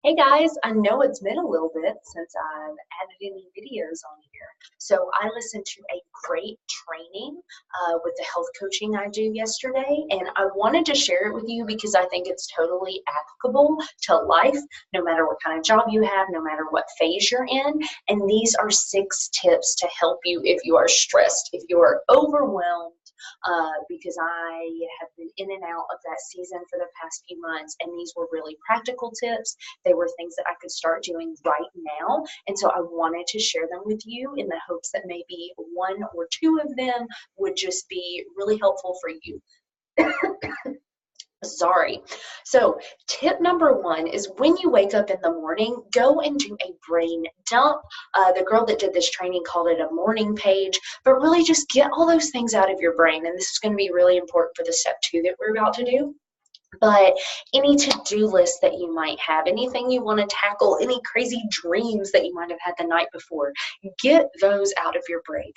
Hey guys, I know it's been a little bit since I've added any videos on here. So I listened to a great training with the health coaching I do yesterday, and I wanted to share it with you because I think it's totally applicable to life, no matter what kind of job you have, no matter what phase you're in. And these are 6 tips to help you if you are stressed, if you are overwhelmed, because I have been in and out of that season for the past few months, and these were really practical tips. They were things that I could start doing right now. And so I wanted to share them with you in the hopes that maybe 1 or 2 of them would just be really helpful for you. Sorry. So, tip number 1 is when you wake up in the morning, go and do a brain dump. The girl that did this training called it a morning page, but really just get all those things out of your brain. And this is going to be really important for the step 2 that we're about to do. But any to-do list that you might have, anything you want to tackle, any crazy dreams that you might have had the night before, get those out of your brain.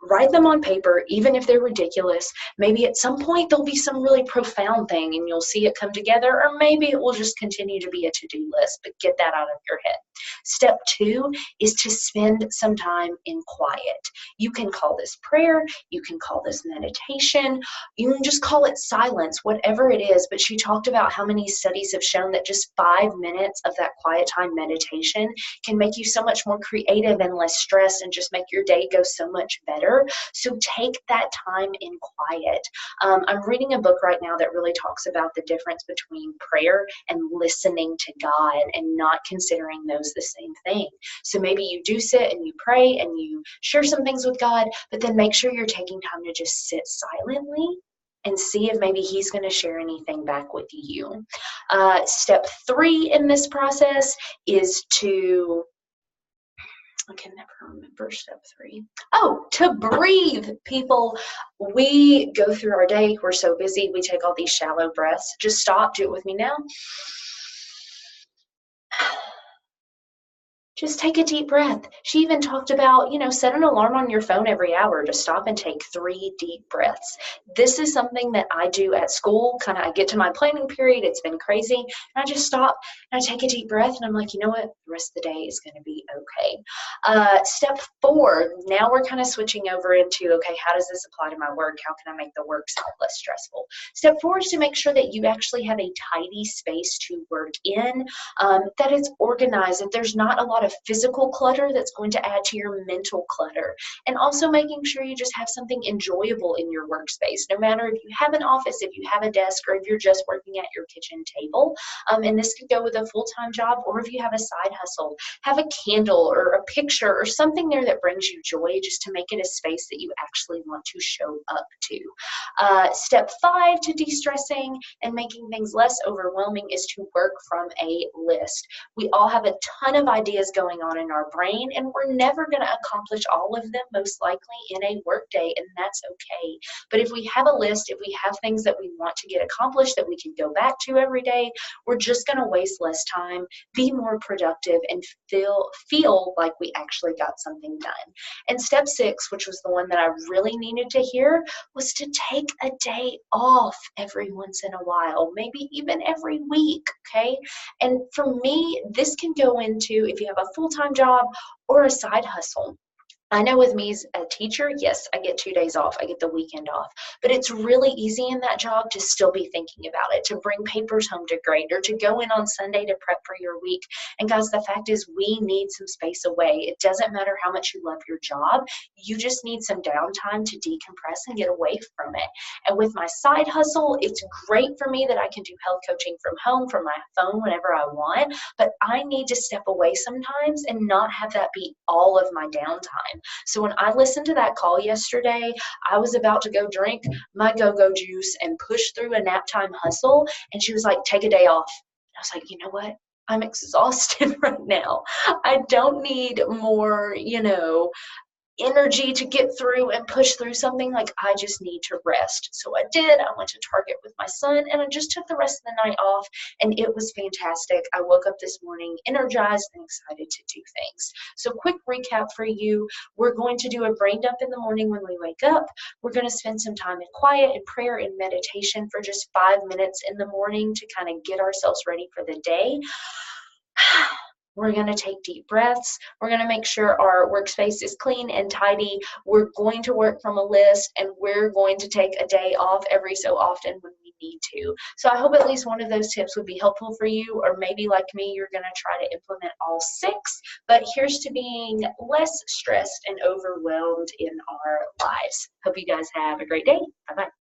Write them on paper, even if they're ridiculous. Maybe at some point there'll be some really profound thing and you'll see it come together, or maybe it will just continue to be a to-do list, but get that out of your head. Step 2 is to spend some time in quiet. You can call this prayer, you can call this meditation, you can just call it silence, whatever it is. But she talked about how many studies have shown that just 5 minutes of that quiet time meditation can make you so much more creative and less stressed and just make your day go so much better. So take that time in quiet. I'm reading a book right now that really talks about the difference between prayer and listening to God and not considering those the same thing. So maybe you do sit and you pray and you share some things with God, but then make sure you're taking time to just sit silently and see if maybe he's going to share anything back with you. Step 3 in this process is to, I can never remember step 3. Oh, to breathe, people. We go through our day. We're so busy. We take all these shallow breaths. Just stop. Do it with me now. Just take a deep breath. She even talked about, set an alarm on your phone every hour to stop and take 3 deep breaths. This is something that I do at school. I get to my planning period. It's been crazy. And I just stop and I take a deep breath and I'm like, you know what? The rest of the day is going to be okay. Step 4, now we're kind of switching over into, okay, how does this apply to my work? How can I make the work side less stressful? Step 4 is to make sure that you actually have a tidy space to work in, that it's organized, that there's not a lot of physical clutter that's going to add to your mental clutter. And also making sure you just have something enjoyable in your workspace, no matter if you have an office, if you have a desk, or if you're just working at your kitchen table. And this could go with a full-time job, or if you have a side hustle, have a candle or a picture or something there that brings you joy, just to make it a space that you actually want to show up to. Step 5 to de-stressing and making things less overwhelming is to work from a list. We all have a ton of ideas going on in our brain, and we're never going to accomplish all of them, most likely, in a workday, and that's okay. But if we have a list, if we have things that we want to get accomplished that we can go back to every day, we're just going to waste less time, be more productive, and feel like we actually got something done. And step 6, which was the one that I really needed to hear, was to take a day off every once in a while, maybe even every week, okay? And for me, this can go into if you have a full-time job or a side hustle. I know with me as a teacher, yes, I get 2 days off. I get the weekend off. But it's really easy in that job to still be thinking about it, to bring papers home to grade, or to go in on Sunday to prep for your week. And guys, the fact is we need some space away. It doesn't matter how much you love your job. You just need some downtime to decompress and get away from it. And with my side hustle, it's great for me that I can do health coaching from home, from my phone, whenever I want. But I need to step away sometimes and not have that be all of my downtime. So when I listened to that call yesterday, I was about to go drink my go-go juice and push through a nap time hustle. And she was like, take a day off. I was like, you know what? I'm exhausted right now. I don't need more, energy to get through and push through something. Like, I just need to rest. So I did. I went to Target with my son and I just took the rest of the night off, and it was fantastic. I woke up this morning energized and excited to do things. So quick recap for you. We're going to do a brain dump in the morning when we wake up. We're going to spend some time in quiet and prayer and meditation for just 5 minutes in the morning to kind of get ourselves ready for the day. We're going to take deep breaths. We're going to make sure our workspace is clean and tidy. We're going to work from a list, and we're going to take a day off every so often when we need to. So I hope at least one of those tips would be helpful for you, or maybe like me, you're going to try to implement all 6. But here's to being less stressed and overwhelmed in our lives. Hope you guys have a great day. Bye-bye.